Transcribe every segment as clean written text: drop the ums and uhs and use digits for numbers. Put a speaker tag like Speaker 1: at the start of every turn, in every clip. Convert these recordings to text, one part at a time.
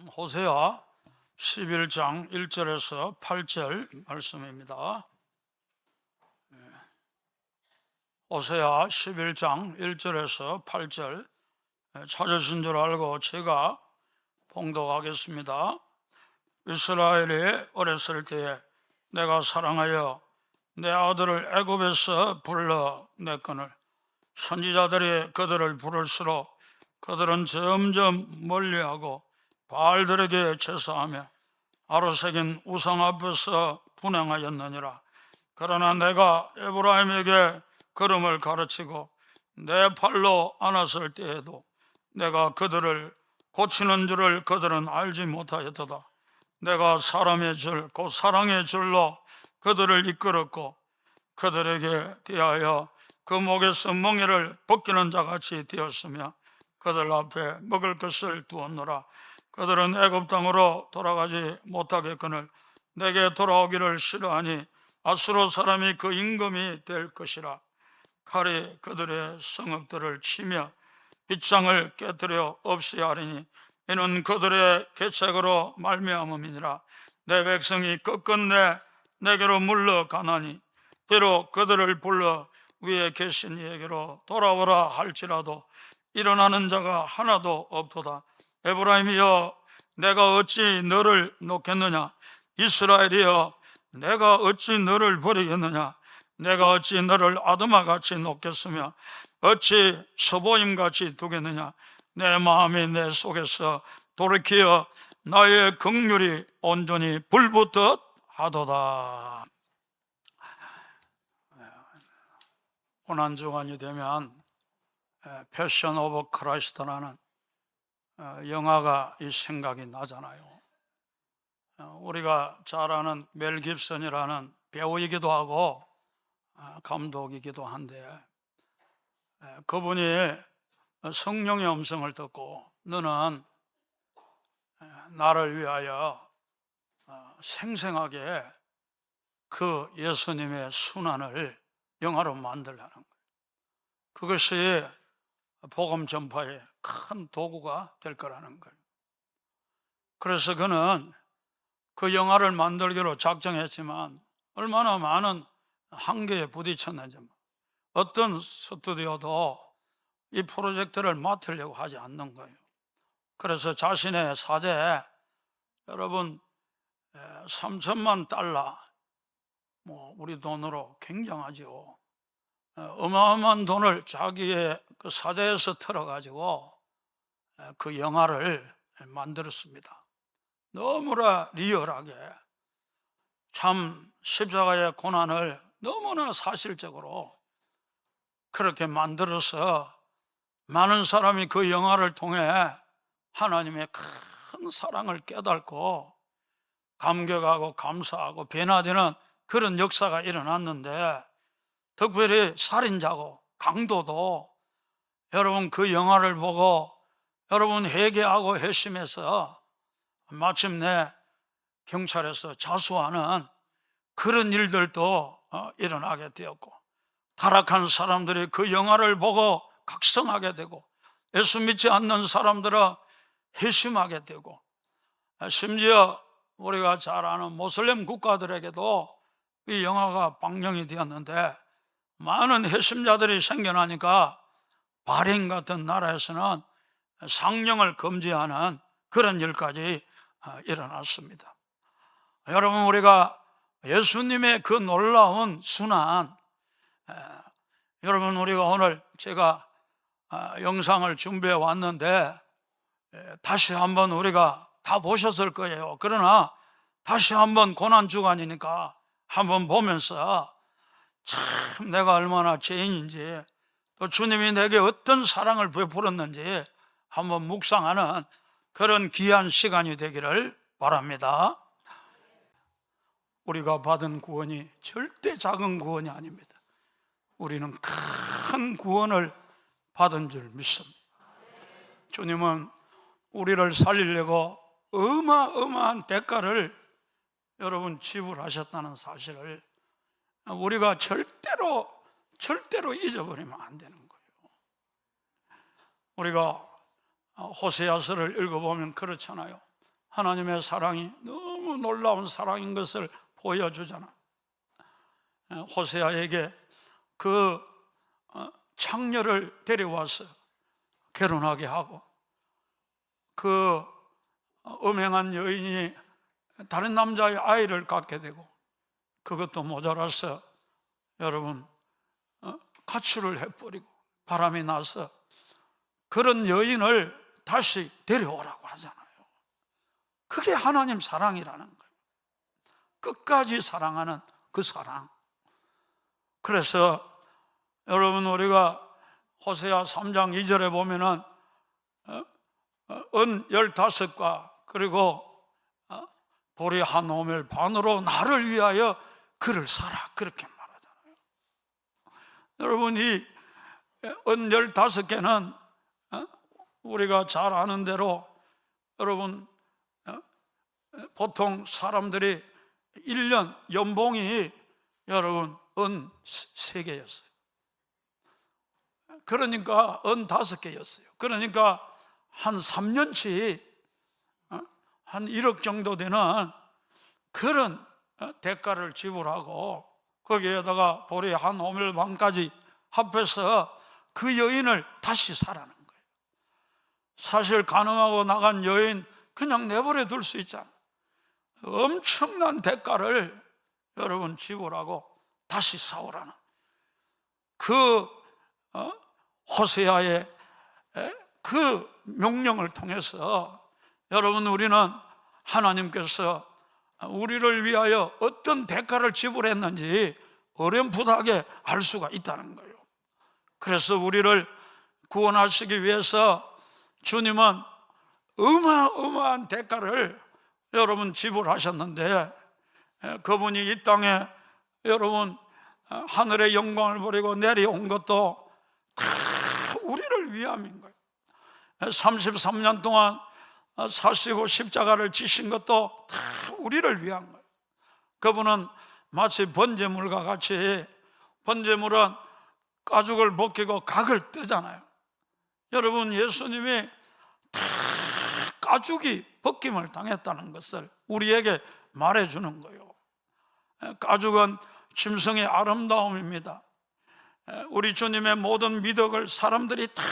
Speaker 1: 호세아 11장 1절에서 8절 말씀입니다. 호세아 11장 1절에서 8절 찾으신 줄 알고 제가 봉독하겠습니다. 이스라엘이 어렸을 때에 내가 사랑하여 내 아들을 애굽에서 불러냈거늘 선지자들이 그들을 부를수록 그들은 점점 멀리하고 바알들에게 제사하며 아로새긴 우상 앞에서 분향하였느니라. 그러나 내가 에브라임에게 걸음을 가르치고 내 팔로 안았을 때에도 내가 그들을 고치는 줄을 그들은 알지 못하였도다. 내가 사람의 줄 곧 사랑의 줄로 그들을 이끌었고 그들에게 대하여 그 목에서 멍에를 벗기는 자같이 되었으며 그들 앞에 먹을 것을 두었노라. 그들은 애굽 땅으로 돌아가지 못하겠거늘 내게 돌아오기를 싫어하니 아수르 사람이 그 임금이 될 것이라. 칼이 그들의 성읍들을 치며 빗장을 깨뜨려 없이 하리니 이는 그들의 계책으로 말미암음이니라. 내 백성이 끝끝내 내게로 물러가나니 비록 그들을 불러 위에 계신 이에게로 돌아오라 할지라도 일어나는 자가 하나도 없도다. 에브라임이여 내가 어찌 너를 놓겠느냐? 이스라엘이여 내가 어찌 너를 버리겠느냐? 내가 어찌 너를 아드마같이 놓겠으며 어찌 서보임같이 두겠느냐? 내 마음이 내 속에서 돌이키어 나의 긍휼이 온전히 불붙듯 하도다. 고난주간이 되면 패션 오브 크라이스트라는 영화가 이 생각이 나잖아요. 우리가 잘 아는 멜 깁슨이라는 배우이기도 하고 감독이기도 한데 그분이 성령의 음성을 듣고 너는 나를 위하여 생생하게 그 예수님의 순환을 영화로 만들라는 거예요. 그것이 복음 전파의 큰 도구가 될 거라는 거예요. 그래서 그는 그 영화를 만들기로 작정했지만 얼마나 많은 한계에 부딪혔는지, 어떤 스튜디오도 이 프로젝트를 맡으려고 하지 않는 거예요. 그래서 자신의 사제에 여러분 3천만 달러, 우리 돈으로 굉장하죠. 어마어마한 돈을 자기의 그 사제에서 털어가지고 그 영화를 만들었습니다. 너무나 리얼하게 참 십자가의 고난을 너무나 사실적으로 그렇게 만들어서 많은 사람이 그 영화를 통해 하나님의 큰 사랑을 깨닫고 감격하고 감사하고 변화되는 그런 역사가 일어났는데, 특별히 살인자고 강도도 여러분 그 영화를 보고 여러분 회개하고 회심해서 마침내 경찰에서 자수하는 그런 일들도 일어나게 되었고, 타락한 사람들이 그 영화를 보고 각성하게 되고, 예수 믿지 않는 사람들은 회심하게 되고, 심지어 우리가 잘 아는 모슬렘 국가들에게도 이 영화가 방영이 되었는데 많은 회심자들이 생겨나니까 바레인 같은 나라에서는 상영을 금지하는 그런 일까지 일어났습니다. 여러분, 우리가 예수님의 그 놀라운 순환, 여러분 우리가 오늘 제가 영상을 준비해 왔는데 다시 한번 우리가 다 보셨을 거예요. 그러나 다시 한번 고난주간이니까 한번 보면서 참 내가 얼마나 죄인인지, 또 주님이 내게 어떤 사랑을 베풀었는지 한번 묵상하는 그런 귀한 시간이 되기를 바랍니다. 우리가 받은 구원이 절대 작은 구원이 아닙니다. 우리는 큰 구원을 받은 줄 믿습니다. 주님은 우리를 살리려고 어마어마한 대가를 여러분 지불하셨다는 사실을 우리가 절대로 잊어버리면 안 되는 거예요. 우리가 호세아서를 읽어보면 그렇잖아요. 하나님의 사랑이 너무 놀라운 사랑인 것을 보여주잖아. 호세아에게 그 창녀를 데려와서 결혼하게 하고, 그 음행한 여인이 다른 남자의 아이를 갖게 되고, 그것도 모자라서 여러분 가출을 해버리고 바람이 나서 그런 여인을 다시 데려오라고 하잖아요. 그게 하나님 사랑이라는 거예요. 끝까지 사랑하는 그 사랑. 그래서 여러분, 우리가 호세아 3장 2절에 보면은 은 15과 그리고 보리 한 오멜 반으로 나를 위하여 그를 사라, 그렇게 말하잖아요. 여러분, 이 은 15개는 우리가 잘 아는 대로, 여러분 보통 사람들이 1년 연봉이 여러분 은 3개였어요. 그러니까 은 5개였어요. 그러니까 한 3년치 한 1억 정도 되는 그런 대가를 지불하고, 거기에다가 보리 한 오멜 반까지 합해서 그 여인을 다시 사라는 거예요. 사실 가늠하고 나간 여인 그냥 내버려 둘 수 있잖아요. 엄청난 대가를 여러분 지불하고 다시 싸우라는 그 호세아의 그 명령을 통해서 여러분, 우리는 하나님께서 우리를 위하여 어떤 대가를 지불했는지 어렴풋하게 알 수가 있다는 거예요. 그래서 우리를 구원하시기 위해서 주님은 어마어마한 대가를 여러분 지불하셨는데, 그분이 이 땅에 여러분 하늘의 영광을 버리고 내려온 것도 다 우리를 위함인 거예요. 33년 동안 사시고 십자가를 지신 것도 다 우리를 위한 거예요. 그분은 마치 번제물과 같이, 번제물은 가죽을 벗기고 각을 뜨잖아요. 여러분, 예수님이 다 가죽이 벗김을 당했다는 것을 우리에게 말해주는 거예요. 가죽은 짐승의 아름다움입니다. 우리 주님의 모든 미덕을 사람들이 다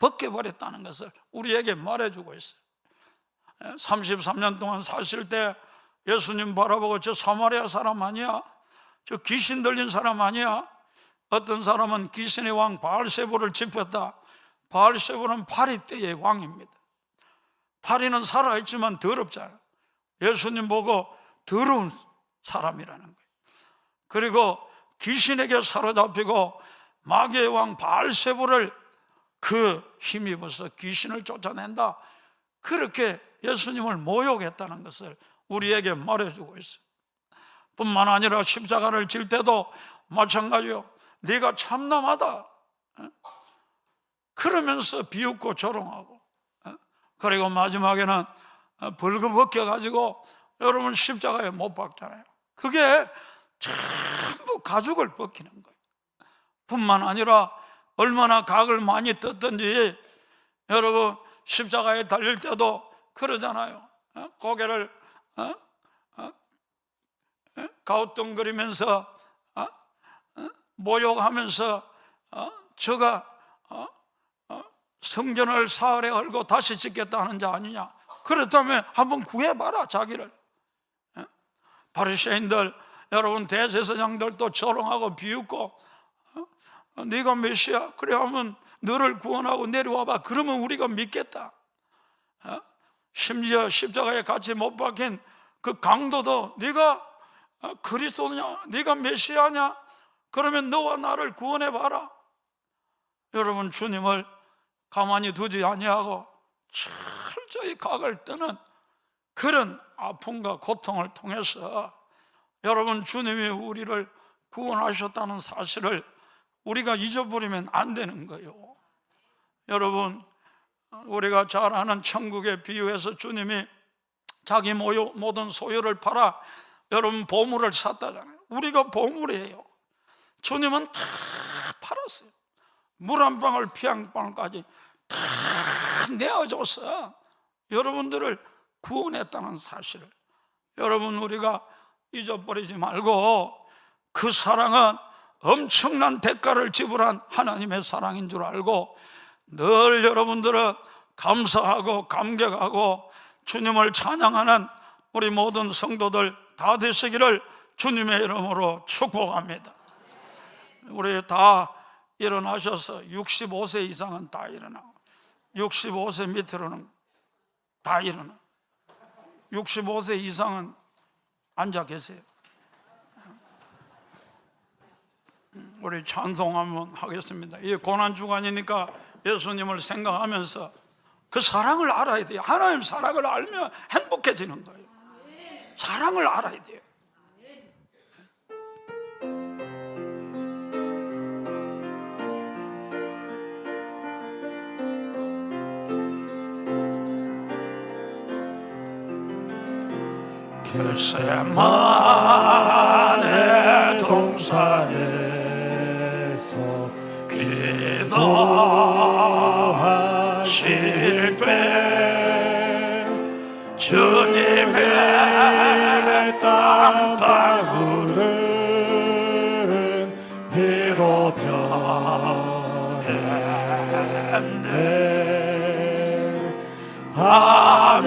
Speaker 1: 벗겨버렸다는 것을 우리에게 말해주고 있어요. 33년 동안 사실 때 예수님 바라보고 저 사마리아 사람 아니야? 저 귀신 들린 사람 아니야? 어떤 사람은 귀신의 왕 바알세부를 짚었다. 바알세부는 파리떼의 왕입니다. 파리는 살아있지만 더럽잖아요. 예수님 보고 더러운 사람이라는 거예요. 그리고 귀신에게 사로잡히고 마귀의 왕 바알세부를 그 힘입어서 귀신을 쫓아낸다, 그렇게 예수님을 모욕했다는 것을 우리에게 말해주고 있어요. 뿐만 아니라 십자가를 질 때도 마찬가지요. 네가 참남하다 그러면서 비웃고 조롱하고, 그리고 마지막에는 벌거벗겨가지고 여러분 십자가에 못 박잖아요. 그게 전부 가죽을 벗기는 거예요. 뿐만 아니라 얼마나 각을 많이 떴던지 여러분 십자가에 달릴 때도 그러잖아요. 고개를 가우뚱거리면서 모욕하면서 저가 성전을 사흘에 헐고 다시 짓겠다 하는 자 아니냐? 그렇다면 한번 구해봐라, 자기를. 바리새인들, 여러분 대제사장들도 조롱하고 비웃고, 네가 메시아? 그래 하면 너를 구원하고 내려와봐. 그러면 우리가 믿겠다. 심지어 십자가에 같이 못 박힌 그 강도도 네가 그리스도냐? 네가 메시아냐? 그러면 너와 나를 구원해봐라. 여러분, 주님을 가만히 두지 아니하고 철저히 각을 뜨는 그런 아픔과 고통을 통해서 여러분, 주님이 우리를 구원하셨다는 사실을 우리가 잊어버리면 안 되는 거예요. 여러분, 우리가 잘 아는 천국의 비유에서 주님이 자기 모든 소유를 팔아 여러분 보물을 샀다잖아요. 우리가 보물이에요. 주님은 다 팔았어요. 물 한 방울 피 한 방울까지 다 내어줘서 여러분들을 구원했다는 사실을 여러분 우리가 잊어버리지 말고, 그 사랑은 엄청난 대가를 지불한 하나님의 사랑인 줄 알고 늘 여러분들은 감사하고 감격하고 주님을 찬양하는 우리 모든 성도들 다 되시기를 주님의 이름으로 축복합니다. 우리 다 일어나셔서 65세 이상은 다 일어나고 65세 밑으로는 다 일어나. 65세 이상은 앉아 계세요. 우리 찬송 한번 하겠습니다. 이 고난주간이니까 예수님을 생각하면서 그 사랑을 알아야 돼요. 하나님 사랑을 알면 행복해지는 거예요. 사랑을 알아야 돼요. 겟세마네 동산에서 기도하실 때 주님의 땀방울은 비로 변했네. 하나님을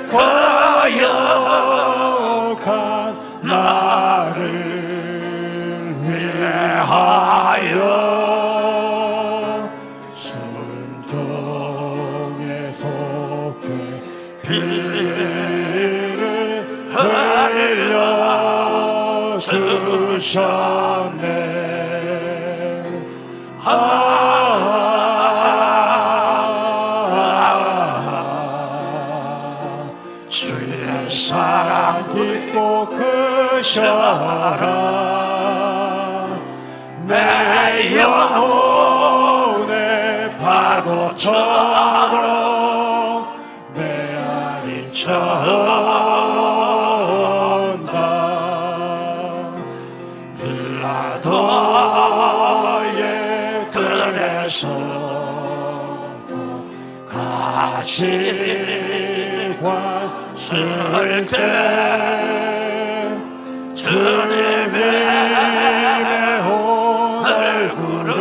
Speaker 1: 거역한 나를 위하여 순종의 속죄 피를 흘려 주셨네. 주의 사랑 깊고 크셔라. 내 영혼의 파도처럼 내 안이 쳐온다. 빌라도의 들에서 가시관 쓸 때 주님의 얼굴은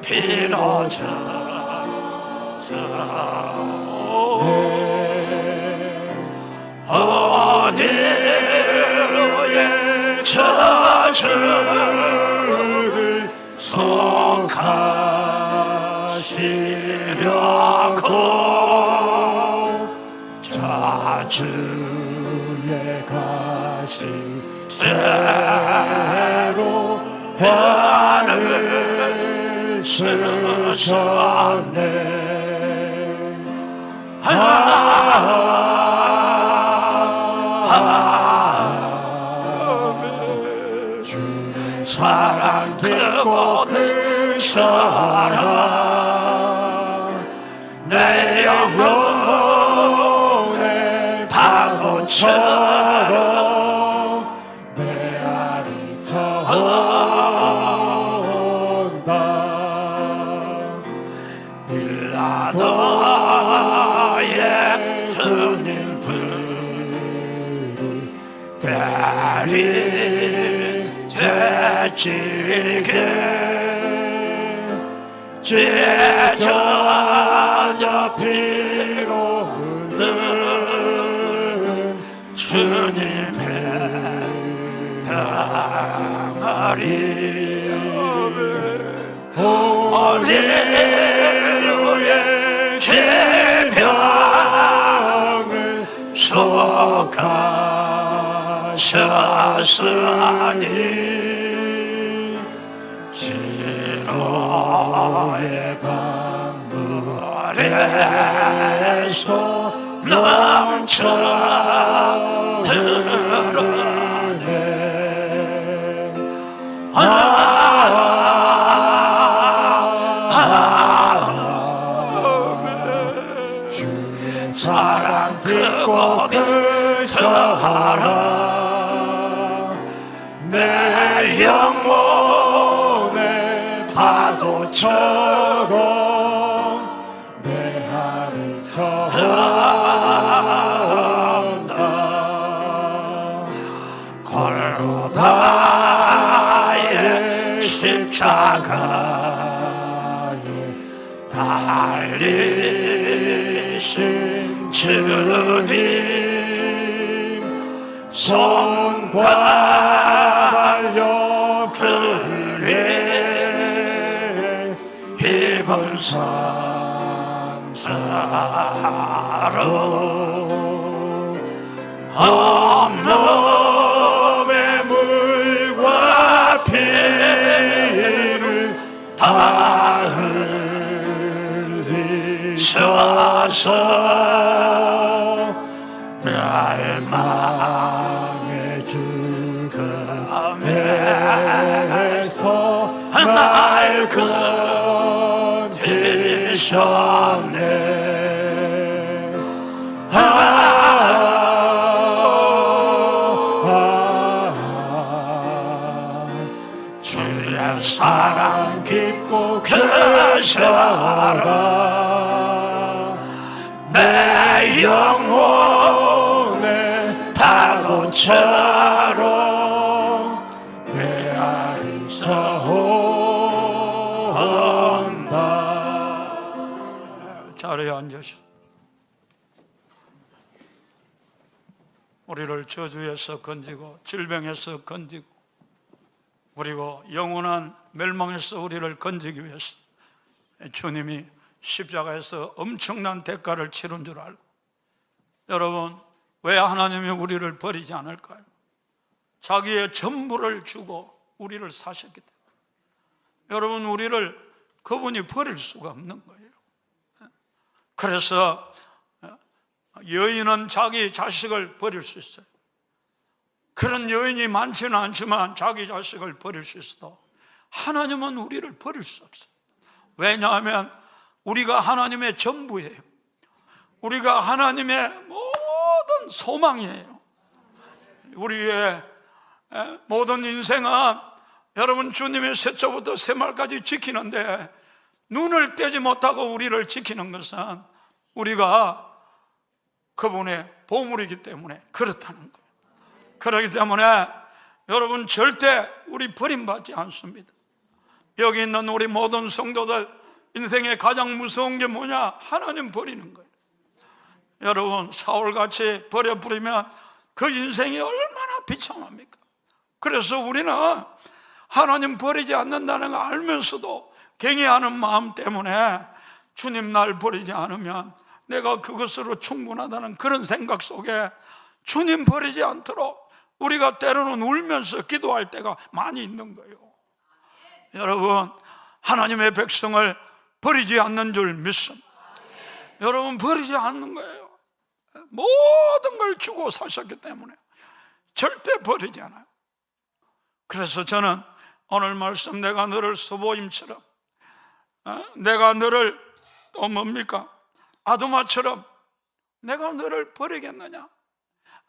Speaker 1: 피로 젖었네. 어디로의 저주를 속하시려고 자주의 가시대로 관을 쓰셨네. 주의 사랑 깊고 크셔라. 내 영혼의 파도처럼 내 안이 쳐온다. 빌라도의 주님들이 때리 채찍에 찢어져 피로 흘른 주님의 덩어리. 오늘루의 질병을 속하셨으니 지로의 강물에서 넘쳐 흐르네. 주의 사랑 크고 크셔라. 내 영혼의 파도처럼 내
Speaker 2: 저온다 골고다의 십자가에 달리신 주님 손과 달려 그의 입은 상사로 온몸의 물과 피를 다 흘리셔서 멸망의 죽음에서 날 건지셨네. 주의 사랑 깊고 크셔라. 내 영혼의 파도처럼 내 안에서 온다.
Speaker 1: 자리에 앉으시오. 우리를 저주에서 건지고 질병에서 건지고 그리고 영원한 멸망에서 우리를 건지기 위해서 주님이 십자가에서 엄청난 대가를 치른 줄 알고, 여러분, 왜 하나님이 우리를 버리지 않을까요? 자기의 전부를 주고 우리를 사셨기 때문에. 여러분, 우리를 그분이 버릴 수가 없는 거예요. 그래서 여인은 자기 자식을 버릴 수 있어요. 그런 여인이 많지는 않지만 자기 자식을 버릴 수 있어도 하나님은 우리를 버릴 수 없어요. 왜냐하면 우리가 하나님의 전부예요. 우리가 하나님의 모든 소망이에요. 우리의 모든 인생은 여러분 주님의 셋째부터 셋말까지 지키는데 눈을 떼지 못하고 우리를 지키는 것은 우리가 그분의 보물이기 때문에 그렇다는 거예요. 그렇기 때문에 여러분 절대 우리 버림받지 않습니다. 여기 있는 우리 모든 성도들 인생의 가장 무서운 게 뭐냐? 하나님 버리는 거예요. 여러분, 사울같이 버려버리면 그 인생이 얼마나 비참합니까? 그래서 우리는 하나님 버리지 않는다는 걸 알면서도 경외하는 마음 때문에 주님 날 버리지 않으면 내가 그것으로 충분하다는 그런 생각 속에 주님 버리지 않도록 우리가 때로는 울면서 기도할 때가 많이 있는 거예요. 여러분, 하나님의 백성을 버리지 않는 줄 믿습니다. 여러분, 버리지 않는 거예요. 모든 걸 주고 사셨기 때문에 절대 버리지 않아요. 그래서 저는 오늘 말씀, 내가 너를 서보임처럼, 내가 너를 또 뭡니까? 아두마처럼 내가 너를 버리겠느냐?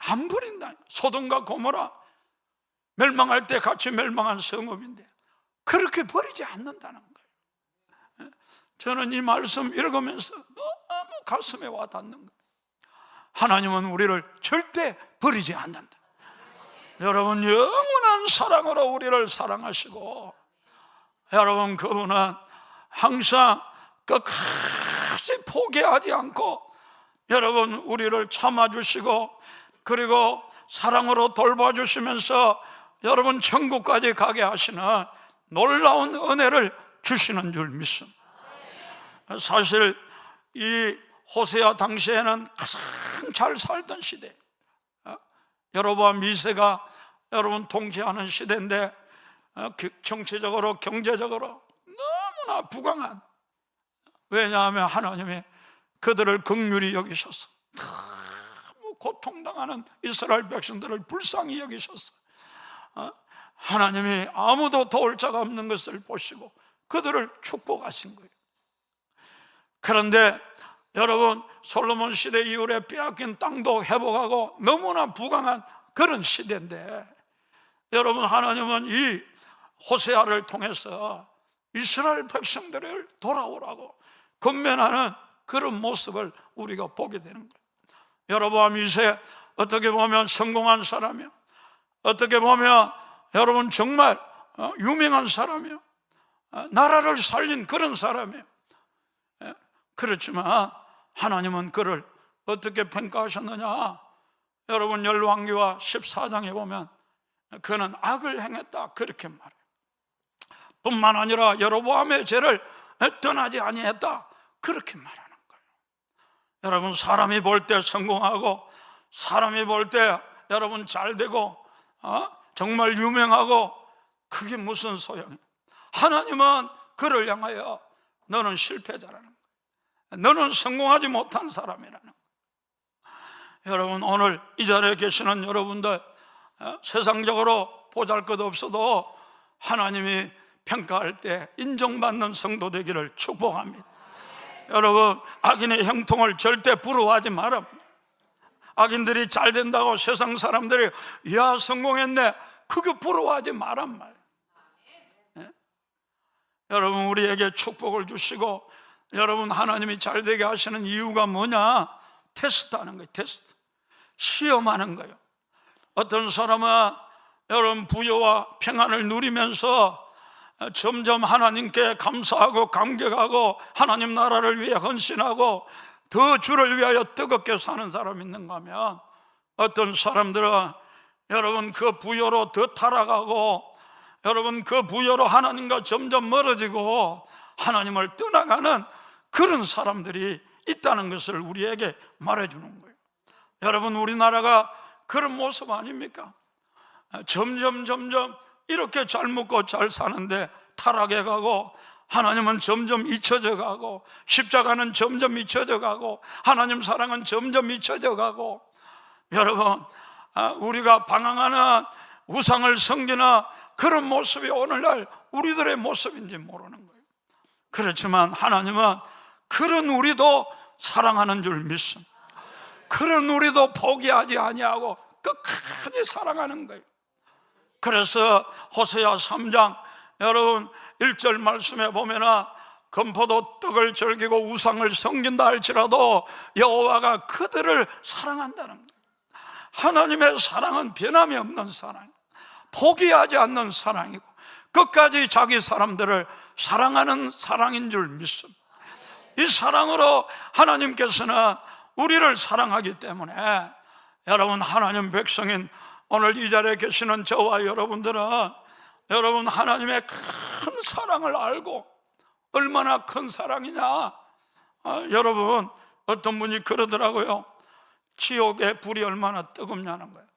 Speaker 1: 안 버린다. 소돔과 고모라 멸망할 때 같이 멸망한 성읍인데 그렇게 버리지 않는다는 거예요. 저는 이 말씀 읽으면서 너무 가슴에 와닿는 거예요. 하나님은 우리를 절대 버리지 않는다. 여러분, 영원한 사랑으로 우리를 사랑하시고, 여러분, 그분은 항상 끝까지 포기하지 않고 여러분 우리를 참아주시고 그리고 사랑으로 돌봐주시면서 여러분 천국까지 가게 하시는 놀라운 은혜를 주시는 줄 믿습니다. 사실 이 호세아 당시에는 가장 잘 살던 시대, 여로보암 2세가 여러분 통치하는 시대인데 정치적으로 경제적으로 너무나 부강한, 왜냐하면 하나님이 그들을 긍휼히 여기셔서 너무 고통당하는 이스라엘 백성들을 불쌍히 여기셔서 하나님이 아무도 도울 자가 없는 것을 보시고 그들을 축복하신 거예요. 그런데 여러분, 솔로몬 시대 이후에 빼앗긴 땅도 회복하고 너무나 부강한 그런 시대인데, 여러분, 하나님은 이 호세아를 통해서 이스라엘 백성들을 돌아오라고 건면하는 그런 모습을 우리가 보게 되는 거예요. 여로보암 2세 어떻게 보면 성공한 사람이요, 어떻게 보면 여러분 정말 유명한 사람이요, 나라를 살린 그런 사람이에요. 그렇지만 하나님은 그를 어떻게 평가하셨느냐? 여러분 열왕기와 14장에 보면 그는 악을 행했다 그렇게 말해요. 뿐만 아니라 여로보암의 죄를 떠나지 아니했다 그렇게 말하는 거예요. 여러분 사람이 볼 때 성공하고, 사람이 볼 때 여러분 잘되고 정말 유명하고, 그게 무슨 소용이에요? 하나님은 그를 향하여 너는 실패자라는 거예요. 너는 성공하지 못한 사람이라는 거예요. 여러분 오늘 이 자리에 계시는 여러분들, 세상적으로 보잘것없어도 하나님이 평가할 때 인정받는 성도 되기를 축복합니다. 여러분 악인의 형통을 절대 부러워하지 마라. 악인들이 잘 된다고 세상 사람들이 야 성공했네, 그거 부러워하지 마란 말이에요. 여러분 우리에게 축복을 주시고, 여러분 하나님이 잘 되게 하시는 이유가 뭐냐? 테스트하는 거예요. 테스트, 시험하는 거예요. 어떤 사람은 여러분 부여와 평안을 누리면서 점점 하나님께 감사하고 감격하고 하나님 나라를 위해 헌신하고 더 주를 위하여 뜨겁게 사는 사람이 있는가 하면, 어떤 사람들은 여러분 그 부여로 더 타락하고, 여러분 그 부여로 하나님과 점점 멀어지고 하나님을 떠나가는 그런 사람들이 있다는 것을 우리에게 말해주는 거예요. 여러분 우리나라가 그런 모습 아닙니까? 점점 이렇게 잘 먹고 잘 사는데 타락해 가고, 하나님은 점점 잊혀져 가고, 십자가는 점점 잊혀져 가고, 하나님 사랑은 점점 잊혀져 가고, 여러분 우리가 방황하는 우상을 섬기는 그런 모습이 오늘날 우리들의 모습인지 모르는 거예요. 그렇지만 하나님은 그런 우리도 사랑하는 줄 믿습니다. 그런 우리도 포기하지 아니하고 끝까지 사랑하는 거예요. 그래서 호세아 3장 여러분 1절 말씀에 보면은 건포도 떡을 즐기고 우상을 섬긴다 할지라도 여호와가 그들을 사랑한다는 거예요. 하나님의 사랑은 변함이 없는 사랑, 포기하지 않는 사랑이고 끝까지 자기 사람들을 사랑하는 사랑인 줄 믿습니다. 이 사랑으로 하나님께서는 우리를 사랑하기 때문에 여러분 하나님 백성인 오늘 이 자리에 계시는 저와 여러분들은 여러분 하나님의 큰 사랑을 알고, 얼마나 큰 사랑이냐, 여러분 어떤 분이 그러더라고요. 지옥의 불이 얼마나 뜨겁냐는 거예요.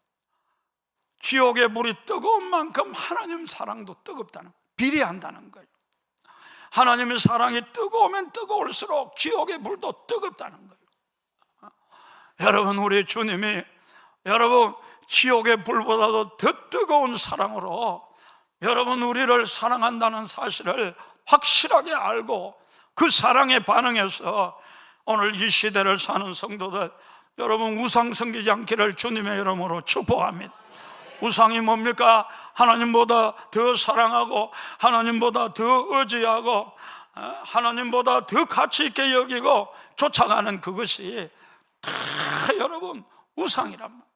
Speaker 1: 지옥의 불이 뜨거운 만큼 하나님 사랑도 뜨겁다는 거예요. 비례한다는 거예요. 하나님의 사랑이 뜨거우면 뜨거울수록 지옥의 불도 뜨겁다는 거예요. 여러분 우리 주님이 여러분 지옥의 불보다도 더 뜨거운 사랑으로 여러분 우리를 사랑한다는 사실을 확실하게 알고 그 사랑에 반응해서 오늘 이 시대를 사는 성도들, 여러분 우상 섬기지 않기를 주님의 이름으로 축복합니다. 우상이 뭡니까? 하나님보다 더 사랑하고 하나님보다 더 의지하고 하나님보다 더 가치 있게 여기고 쫓아가는 그것이 다 여러분 우상이란 말이에요.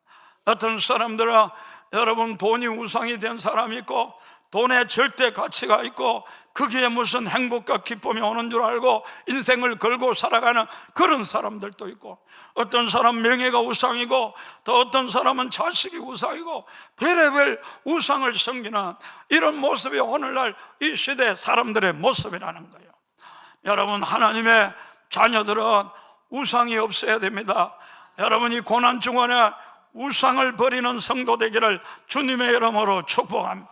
Speaker 1: 어떤 사람들은 여러분 돈이 우상이 된 사람이 있고, 돈에 절대 가치가 있고 거기에 무슨 행복과 기쁨이 오는 줄 알고 인생을 걸고 살아가는 그런 사람들도 있고, 어떤 사람 명예가 우상이고 또 어떤 사람은 자식이 우상이고 별의별 우상을 섬기는 이런 모습이 오늘날 이 시대 사람들의 모습이라는 거예요. 여러분 하나님의 자녀들은 우상이 없어야 됩니다. 여러분 이 고난 중원에 우상을 버리는 성도 되기를 주님의 이름으로 축복합니다.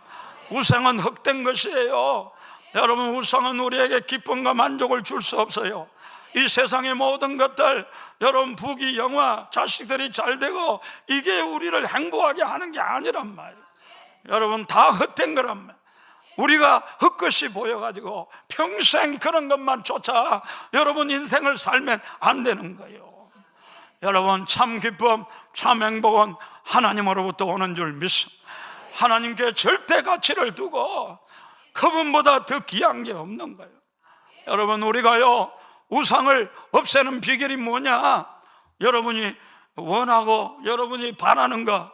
Speaker 1: 우상은 헛된 것이에요. 여러분 우상은 우리에게 기쁨과 만족을 줄 수 없어요. 이 세상의 모든 것들, 여러분 부귀 영화, 자식들이 잘되고 이게 우리를 행복하게 하는 게 아니란 말이에요. 여러분 다 헛된 거란 말이에요. 우리가 헛것이 보여가지고 평생 그런 것만 쫓아 여러분 인생을 살면 안 되는 거예요. 여러분 참 기쁨, 참 행복은 하나님으로부터 오는 줄 믿습니다. 하나님께 절대 가치를 두고 그분보다 더 귀한 게 없는 거예요. 여러분 우리가요 우상을 없애는 비결이 뭐냐? 여러분이 원하고 여러분이 바라는 것,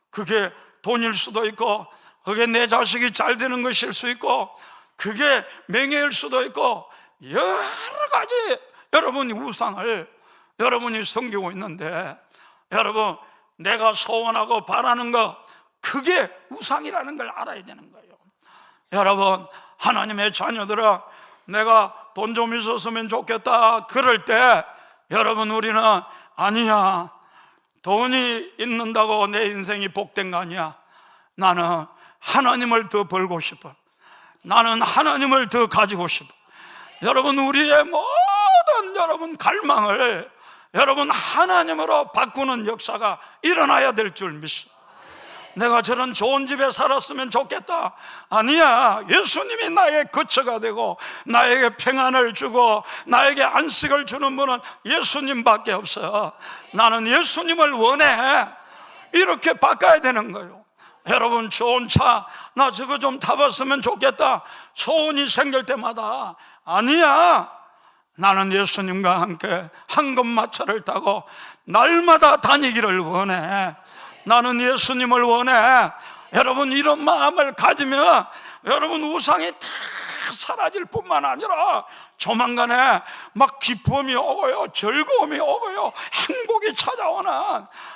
Speaker 1: 그게 돈일 수도 있고, 그게 내 자식이 잘 되는 것일 수 있고, 그게 명예일 수도 있고, 여러 가지 여러분이 우상을 여러분이 섬기고 있는데, 여러분 내가 소원하고 바라는 것, 그게 우상이라는 걸 알아야 되는 거예요. 여러분, 하나님의 자녀들아, 내가 돈 좀 있었으면 좋겠다 그럴 때, 여러분 우리는 아니야, 돈이 있는다고 내 인생이 복된 거 아니야. 나는 하나님을 더 벌고 싶어. 나는 하나님을 더 가지고 싶어. 여러분, 우리의 모든 여러분 갈망을 여러분 하나님으로 바꾸는 역사가 일어나야 될 줄 믿습니다. 내가 저런 좋은 집에 살았으면 좋겠다. 아니야, 예수님이 나의 거처가 되고 나에게 평안을 주고 나에게 안식을 주는 분은 예수님밖에 없어요. 나는 예수님을 원해. 이렇게 바꿔야 되는 거예요. 여러분, 좋은 차, 나 저거 좀 타봤으면 좋겠다 소원이 생길 때마다, 아니야, 나는 예수님과 함께 황금마차를 타고 날마다 다니기를 원해. 나는 예수님을 원해. 여러분, 이런 마음을 가지면 여러분 우상이 다 사라질 뿐만 아니라 조만간에 막 기쁨이 오고요, 즐거움이 오고요, 행복이 찾아오는,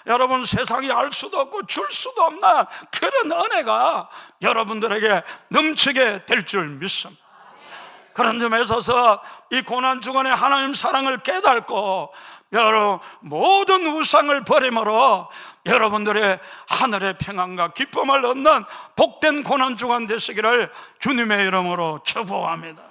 Speaker 1: 여러분 세상이 알 수도 없고 줄 수도 없는 그런 은혜가 여러분들에게 넘치게 될 줄 믿습니다. 그런 점에 있어서 이 고난주간에 하나님 사랑을 깨닫고 여러분 모든 우상을 버림으로 여러분들의 하늘의 평안과 기쁨을 얻는 복된 고난주간 되시기를 주님의 이름으로 축복합니다.